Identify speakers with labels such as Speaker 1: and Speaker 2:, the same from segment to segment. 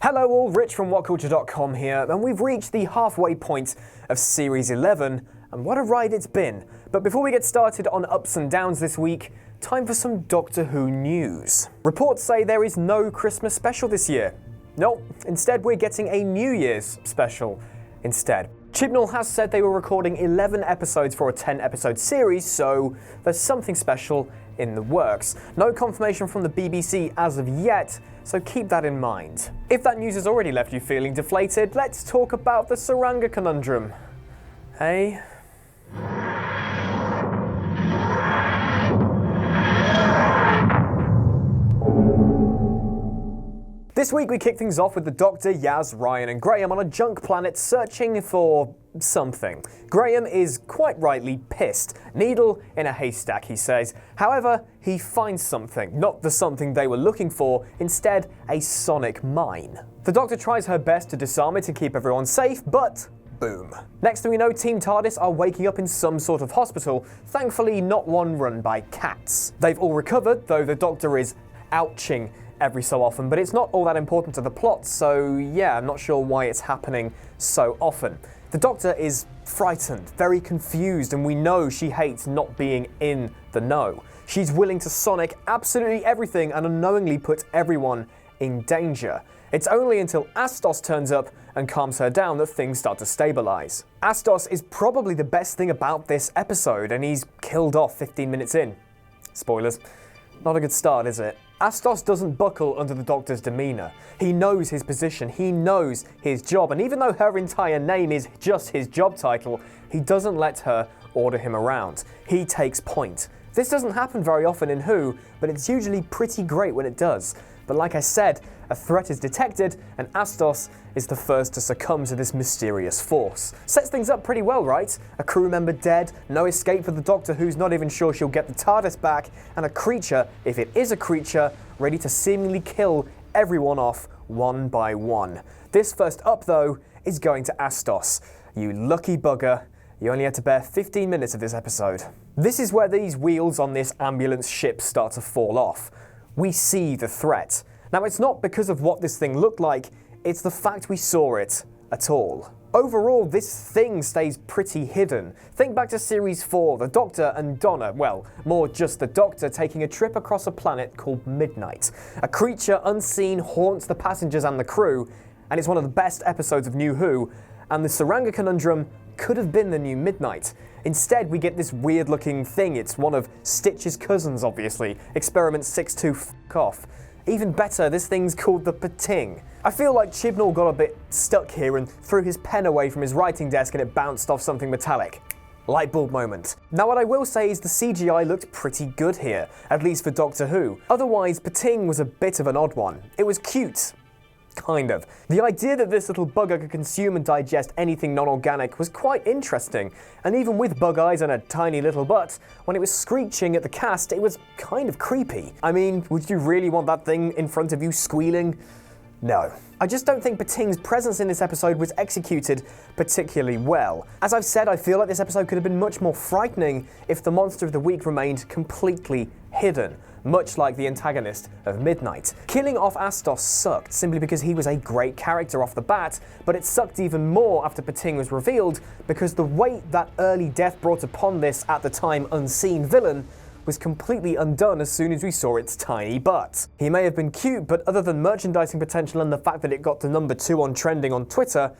Speaker 1: Hello all, Rich from WhatCulture.com here, and we've reached the halfway point of Series 11, and what a ride it's been. But before we get started on ups and downs this week, time for some Doctor Who news. Reports say there is no Christmas special this year. No, instead we're getting a New Year's special instead. Chibnall has said they were recording 11 episodes for a 10-episode series, so there's something special in the works. No confirmation from the BBC as of yet, so keep that in mind. If that news has already left you feeling deflated, let's talk about the Tsuranga Conundrum. Hey? This week we kick things off with the Doctor, Yaz, Ryan and Graham on a junk planet searching for something. Graham is quite rightly pissed. Needle in a haystack, he says. However, he finds something. Not the something they were looking for, instead a sonic mine. The Doctor tries her best to disarm it and keep everyone safe, but boom. Next thing we know, Team TARDIS are waking up in some sort of hospital, thankfully not one run by cats. They've all recovered, though the Doctor is ouching every so often, but it's not all that important to the plot, so yeah, I'm not sure why it's happening so often. The Doctor is frightened, very confused, and we know she hates not being in the know. She's willing to sonic absolutely everything and unknowingly put everyone in danger. It's only until Astos turns up and calms her down that things start to stabilize. Astos is probably the best thing about this episode, and he's killed off 15 minutes in. Spoilers. Not a good start, is it? Astos doesn't buckle under the Doctor's demeanour. He knows his position, he knows his job, and even though her entire name is just his job title, he doesn't let her order him around. He takes point. This doesn't happen very often in Who, but it's usually pretty great when it does. But like I said, a threat is detected, and Astos is the first to succumb to this mysterious force. Sets things up pretty well, right? A crew member dead, no escape for the Doctor who's not even sure she'll get the TARDIS back, and a creature, if it is a creature, ready to seemingly kill everyone off one by one. This first up, though, is going to Astos. You lucky bugger. You only had to bear 15 minutes of this episode. This is where these wheels on this ambulance ship start to fall off. We see the threat. Now, it's not because of what this thing looked like, it's the fact we saw it at all. Overall, this thing stays pretty hidden. Think back to Series 4, the Doctor and Donna, well, more just the Doctor taking a trip across a planet called Midnight. A creature unseen haunts the passengers and the crew, and it's one of the best episodes of New Who, and the Tsuranga Conundrum could have been the new Midnight. Instead, we get this weird-looking thing. It's one of Stitch's cousins, obviously. Experiment 6-2 f*** off. Even better, this thing's called the Pting. I feel like Chibnall got a bit stuck here and threw his pen away from his writing desk and it bounced off something metallic. Light bulb moment. Now what I will say is the CGI looked pretty good here, at least for Doctor Who. Otherwise, Pting was a bit of an odd one. It was cute. Kind of. The idea that this little bugger could consume and digest anything non-organic was quite interesting, and even with bug eyes and a tiny little butt, when it was screeching at the cast, it was kind of creepy. I mean, would you really want that thing in front of you squealing? No. I just don't think Pting's presence in this episode was executed particularly well. As I've said, I feel like this episode could have been much more frightening if the monster of the week remained completely hidden, much like the antagonist of Midnight. Killing off Astos sucked simply because he was a great character off the bat, but it sucked even more after Pting was revealed because the weight that early death brought upon this at the time unseen villain was completely undone as soon as we saw its tiny butt. He may have been cute, but other than merchandising potential and the fact that it got to number 2 on trending on Twitter,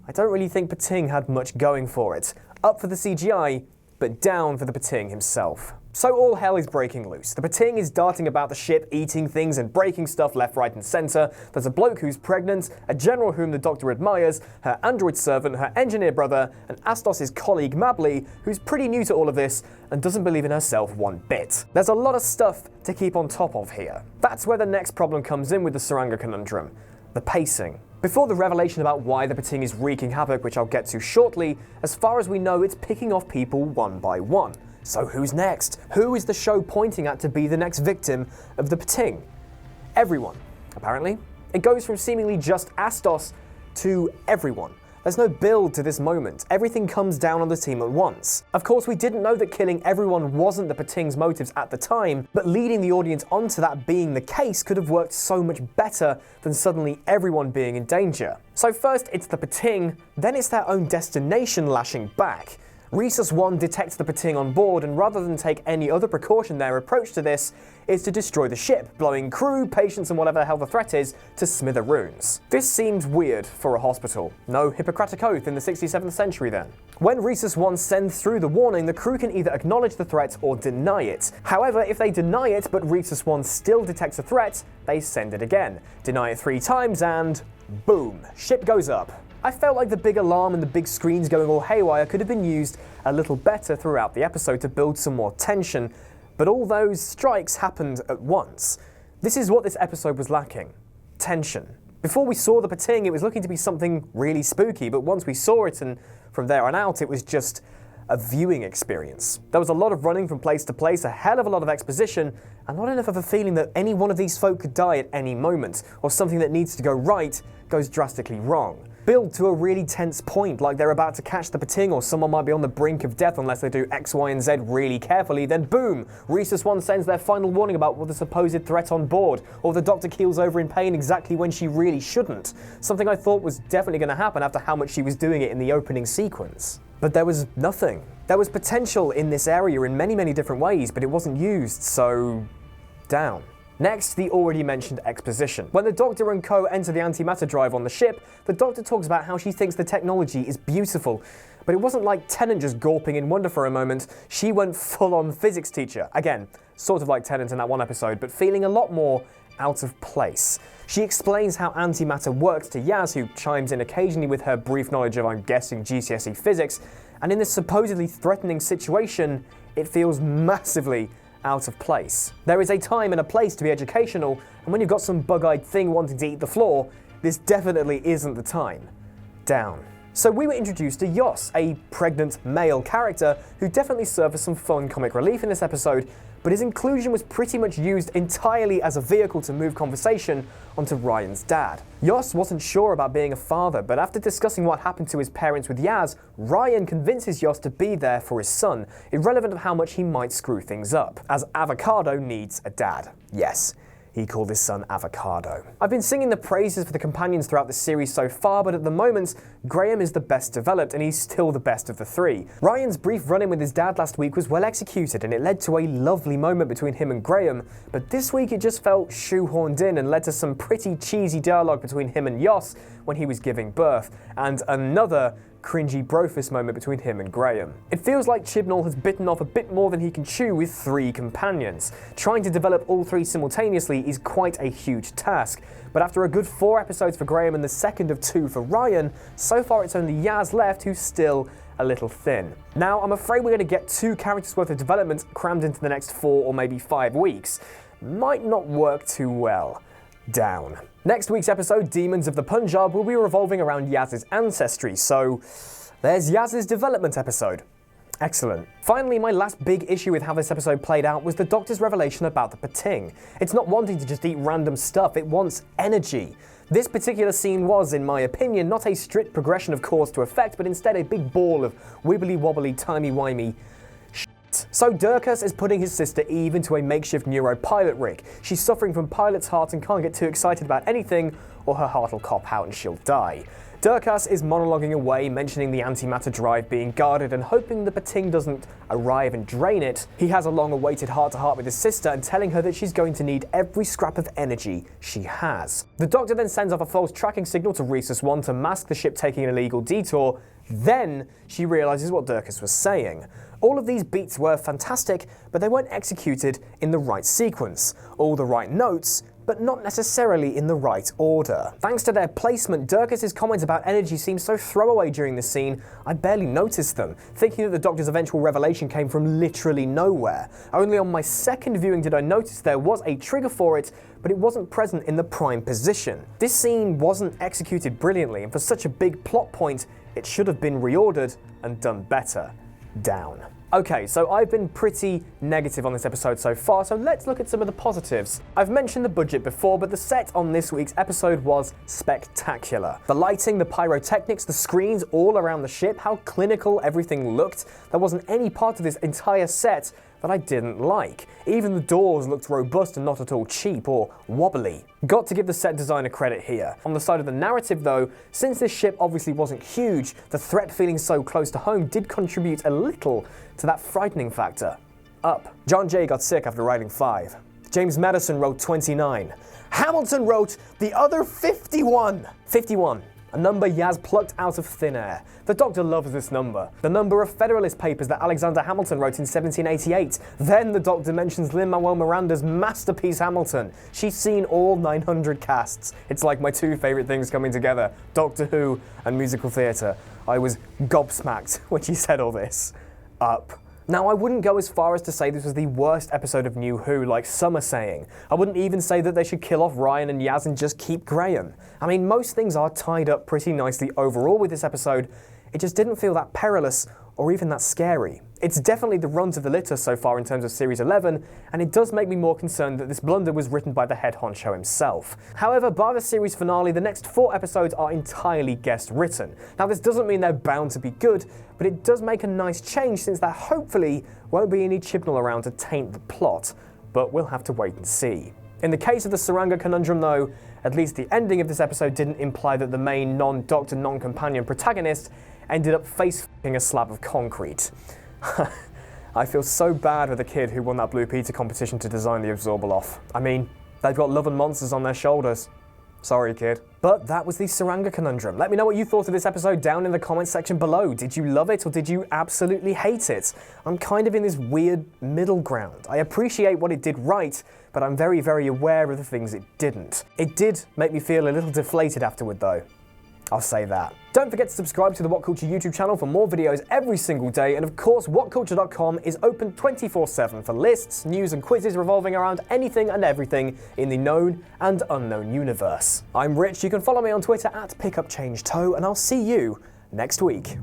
Speaker 1: I don't really think Pting had much going for it. Up for the CGI, but down for the Pting himself. So all hell is breaking loose. The Pting is darting about the ship, eating things and breaking stuff left, right and centre. There's a bloke who's pregnant, a general whom the Doctor admires, her android servant, her engineer brother, and Astos' colleague Mabley, who's pretty new to all of this and doesn't believe in herself one bit. There's a lot of stuff to keep on top of here. That's where the next problem comes in with the Tsuranga Conundrum. The pacing. Before the revelation about why the Pting is wreaking havoc, which I'll get to shortly, as far as we know, it's picking off people one by one. So who's next? Who is the show pointing at to be the next victim of the Pting? Everyone, apparently. It goes from seemingly just Astos to everyone. There's no build to this moment. Everything comes down on the team at once. Of course, we didn't know that killing everyone wasn't the Pting's motives at the time, but leading the audience onto that being the case could have worked so much better than suddenly everyone being in danger. So first it's the Pting, then it's their own destination lashing back. Rhesus 1 detects the Pting on board, and rather than take any other precaution, their approach to this is to destroy the ship, blowing crew, patients and whatever the hell the threat is to smithereens. This seems weird for a hospital. No Hippocratic Oath in the 67th century then. When Rhesus 1 sends through the warning, the crew can either acknowledge the threat or deny it. However, if they deny it but Rhesus 1 still detects a threat, they send it again. Deny it 3 times and boom, ship goes up. I felt like the big alarm and the big screens going all haywire could have been used a little better throughout the episode to build some more tension, but all those strikes happened at once. This is what this episode was lacking. Tension. Before we saw the Pting, it was looking to be something really spooky, but once we saw it and from there on out, it was just a viewing experience. There was a lot of running from place to place, a hell of a lot of exposition, and not enough of a feeling that any one of these folk could die at any moment, or something that needs to go right goes drastically wrong. Build to a really tense point, like they're about to catch the Pting or someone might be on the brink of death unless they do X, Y, and Z really carefully, then boom, Rhesus 1 sends their final warning about the supposed threat on board, or the doctor keels over in pain exactly when she really shouldn't. Something I thought was definitely going to happen after how much she was doing it in the opening sequence. But there was nothing. There was potential in this area in many, many different ways, but it wasn't used, so down. Next, the already mentioned exposition. When the Doctor and co enter the antimatter drive on the ship, the Doctor talks about how she thinks the technology is beautiful. But it wasn't like Tennant just gawping in wonder for a moment. She went full-on physics teacher. Again, sort of like Tennant in that one episode, but feeling a lot more out of place. She explains how antimatter works to Yaz, who chimes in occasionally with her brief knowledge of, I'm guessing, GCSE physics, and in this supposedly threatening situation, it feels massively out of place. There is a time and a place to be educational, and when you've got some bug-eyed thing wanting to eat the floor, this definitely isn't the time. Down. So we were introduced to Yos, a pregnant male character who definitely served as some fun comic relief in this episode, but his inclusion was pretty much used entirely as a vehicle to move conversation onto Ryan's dad. Yos wasn't sure about being a father, but after discussing what happened to his parents with Yaz, Ryan convinces Yos to be there for his son, irrelevant of how much he might screw things up, as Avocado needs a dad. Yes. He called his son Avocado. I've been singing the praises for the companions throughout the series so far, but at the moment, Graham is the best developed, and he's still the best of the three. Ryan's brief run-in with his dad last week was well executed, and it led to a lovely moment between him and Graham, but this week it just felt shoehorned in and led to some pretty cheesy dialogue between him and Yos when he was giving birth, and another cringy brofist moment between him and Graham. It feels like Chibnall has bitten off a bit more than he can chew with 3 companions. Trying to develop all 3 simultaneously is quite a huge task, but after a good 4 episodes for Graham and the second of 2 for Ryan, so far it's only Yaz left who's still a little thin. Now, I'm afraid we're going to get 2 characters worth of development crammed into the next 4 or maybe 5 weeks. Might not work too well. Down. Next week's episode, Demons of the Punjab, will be revolving around Yaz's ancestry, so there's Yaz's development episode. Excellent. Finally, my last big issue with how this episode played out was the Doctor's revelation about the Pting. It's not wanting to just eat random stuff, it wants energy. This particular scene was, in my opinion, not a strict progression of cause to effect, but instead a big ball of wibbly-wobbly, timey-wimey shit. So Durkas is putting his sister Eve into a makeshift NuWho rig. She's suffering from pilot's heart and can't get too excited about anything, or her heart will cop out and she'll die. Durkas is monologuing away, mentioning the antimatter drive being guarded and hoping the Pting doesn't arrive and drain it. He has a long-awaited heart-to-heart with his sister and telling her that she's going to need every scrap of energy she has. The Doctor then sends off a false tracking signal to Rhesus 1 to mask the ship taking an illegal detour. Then she realises what Durkas was saying. All of these beats were fantastic, but they weren't executed in the right sequence. All the right notes, but not necessarily in the right order. Thanks to their placement, Durkas' comments about energy seemed so throwaway during the scene, I barely noticed them, thinking that the Doctor's eventual revelation came from literally nowhere. Only on my second viewing did I notice there was a trigger for it, but it wasn't present in the prime position. This scene wasn't executed brilliantly, and for such a big plot point, it should have been reordered and done better. Down. Okay, so I've been pretty negative on this episode so far, so let's look at some of the positives. I've mentioned the budget before, but the set on this week's episode was spectacular. The lighting, the pyrotechnics, the screens all around the ship, how clinical everything looked. There wasn't any part of this entire set that I didn't like. Even the doors looked robust and not at all cheap or wobbly. Got to give the set designer credit here. On the side of the narrative though, since this ship obviously wasn't huge, the threat feeling so close to home did contribute a little to that frightening factor. Up. John Jay got sick after writing 5. James Madison wrote 29. Hamilton wrote the other 51. 51. A number Yaz plucked out of thin air. The Doctor loves this number. The number of Federalist Papers that Alexander Hamilton wrote in 1788. Then the Doctor mentions Lin-Manuel Miranda's masterpiece Hamilton. She's seen all 900 casts. It's like my two favourite things coming together, Doctor Who and musical theatre. I was gobsmacked when she said all this. Up. Now, I wouldn't go as far as to say this was the worst episode of NuWho, like some are saying. I wouldn't even say that they should kill off Ryan and Yaz and just keep Graham. I mean, most things are tied up pretty nicely overall with this episode. It just didn't feel that perilous or even that scary. It's definitely the runs of the litter so far in terms of Series 11, and it does make me more concerned that this blunder was written by the head honcho himself. However, by the series finale, the next 4 episodes are entirely guest written. Now, this doesn't mean they're bound to be good, but it does make a nice change since there hopefully won't be any Chibnall around to taint the plot, but we'll have to wait and see. In the case of the Tsuranga Conundrum though, at least the ending of this episode didn't imply that the main non-Doctor, non-companion protagonist ended up face-f***ing a slab of concrete. I feel so bad with the kid who won that Blue Peter competition to design the Absorbaloff. I mean, they've got love and monsters on their shoulders. Sorry, kid. But that was the Tsuranga Conundrum. Let me know what you thought of this episode down in the comments section below. Did you love it or did you absolutely hate it? I'm kind of in this weird middle ground. I appreciate what it did right, but I'm very, very aware of the things it didn't. It did make me feel a little deflated afterward though. I'll say that. Don't forget to subscribe to the What Culture YouTube channel for more videos every single day, and of course whatculture.com is open 24/7 for lists, news and quizzes revolving around anything and everything in the known and unknown universe. I'm Rich, you can follow me on Twitter at PickupChangeToe, and I'll see you next week.